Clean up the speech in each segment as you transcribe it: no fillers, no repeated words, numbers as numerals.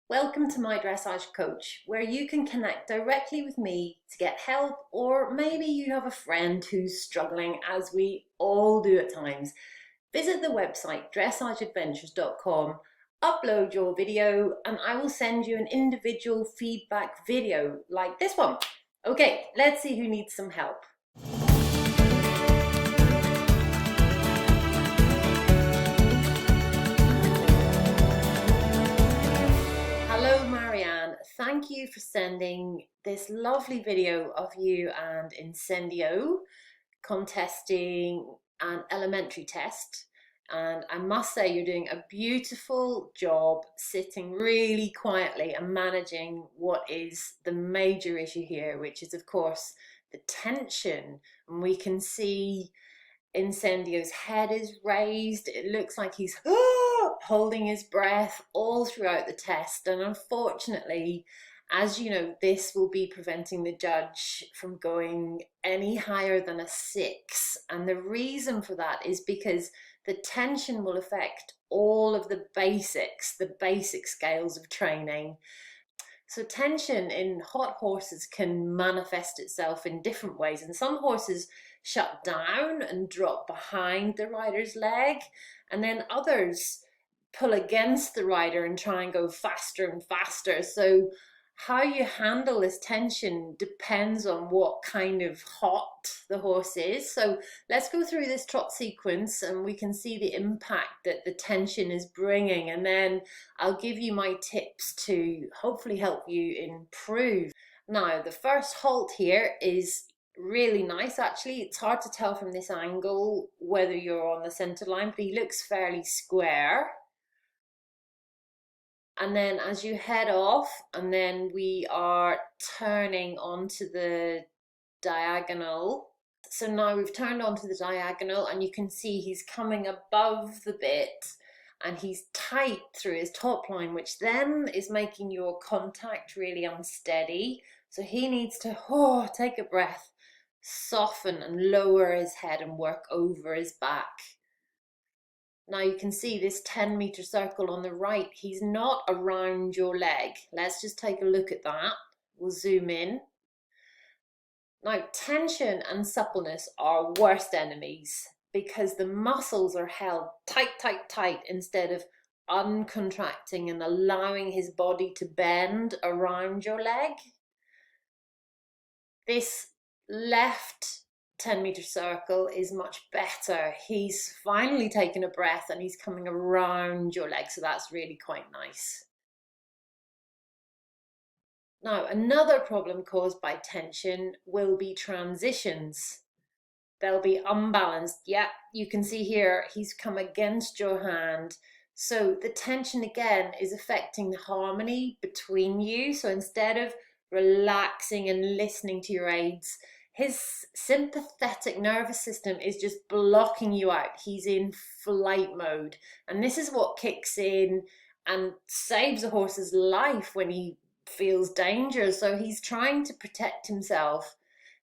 Welcome to my dressage coach, where you can connect directly with me to get help, or maybe you have a friend who's struggling, as we all do at times. Visit the website dressageadventures.com, upload your video, and I will send you an individual feedback video like this one. Okay, let's see who needs some help. Hello Marianne, thank you for sending this lovely video of you and Incendio contesting an elementary test, and I must say you're doing a beautiful job sitting really quietly and managing what is the major issue here, which is of course the tension. And we can see Incendio's head is raised. It looks like he's holding his breath all throughout the test, and unfortunately, as you know, this will be preventing the judge from going any higher than a 6. And the reason for that is because the tension will affect all of the basic scales of training. So tension in hot horses can manifest itself in different ways, and some horses shut down and drop behind the rider's leg, and then others pull against the rider and try and go faster and faster. So how you handle this tension depends on what kind of hot the horse is. So let's go through this trot sequence and we can see the impact that the tension is bringing, and then I'll give you my tips to hopefully help you improve. Now, the first halt here is really nice. Actually, it's hard to tell from this angle whether you're on the center line, but he looks fairly square. And then as you head off, and then we are turning onto the diagonal. So now we've turned onto the diagonal and you can see he's coming above the bit and he's tight through his top line, which then is making your contact really unsteady. So he needs to take a breath, soften and lower his head and work over his back. Now you can see this 10-meter circle on the right, he's not around your leg. Let's just take a look at that. We'll zoom in. Now, tension and suppleness are worst enemies because the muscles are held tight instead of uncontracting and allowing his body to bend around your leg. This left 10-meter circle is much better. He's finally taken a breath and he's coming around your leg, so that's really quite nice. Now, another problem caused by tension will be transitions. They'll be unbalanced. Yeah, you can see here he's come against your hand. So the tension again is affecting the harmony between you. So instead of relaxing and listening to your aids, his sympathetic nervous system is just blocking you out. He's in flight mode. And this is what kicks in and saves a horse's life when he feels danger. So he's trying to protect himself.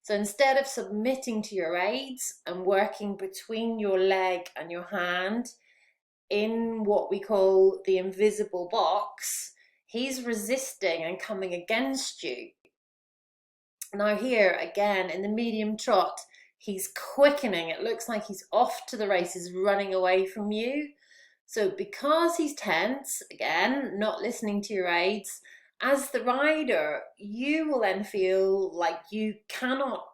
So instead of submitting to your aids and working between your leg and your hand in what we call the invisible box, he's resisting and coming against you. Now here, again, in the medium trot, he's quickening. It looks like he's off to the races, running away from you. So because he's tense, again, not listening to your aids, as the rider, you will then feel like you cannot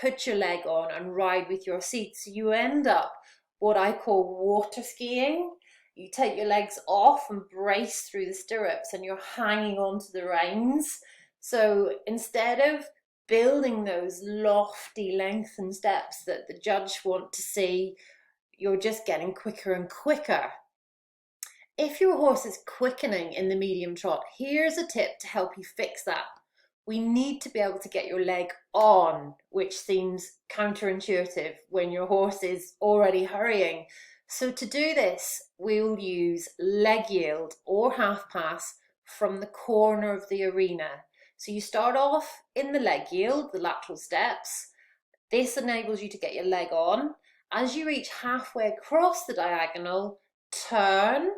put your leg on and ride with your seat. So you end up what I call water skiing. You take your legs off and brace through the stirrups and you're hanging onto the reins. So instead of building those lofty lengthened steps that the judge want to see, you're just getting quicker and quicker. If your horse is quickening in the medium trot, here's a tip to help you fix that. We need to be able to get your leg on, which seems counterintuitive when your horse is already hurrying. So to do this, we'll use leg yield or half pass from the corner of the arena. So you start off in the leg yield, the lateral steps. This enables you to get your leg on. As you reach halfway across the diagonal, turn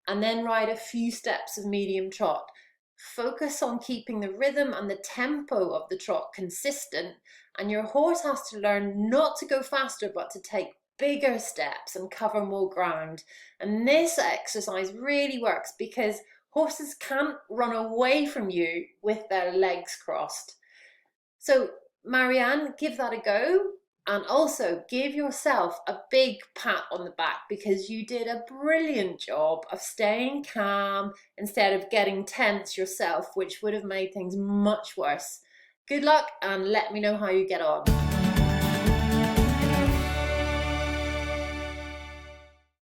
and then ride a few steps of medium trot. Focus on keeping the rhythm and the tempo of the trot consistent, and your horse has to learn not to go faster but to take bigger steps and cover more ground. And this exercise really works because horses can't run away from you with their legs crossed. So Marianne, give that a go. And also give yourself a big pat on the back because you did a brilliant job of staying calm instead of getting tense yourself, which would have made things much worse. Good luck and let me know how you get on.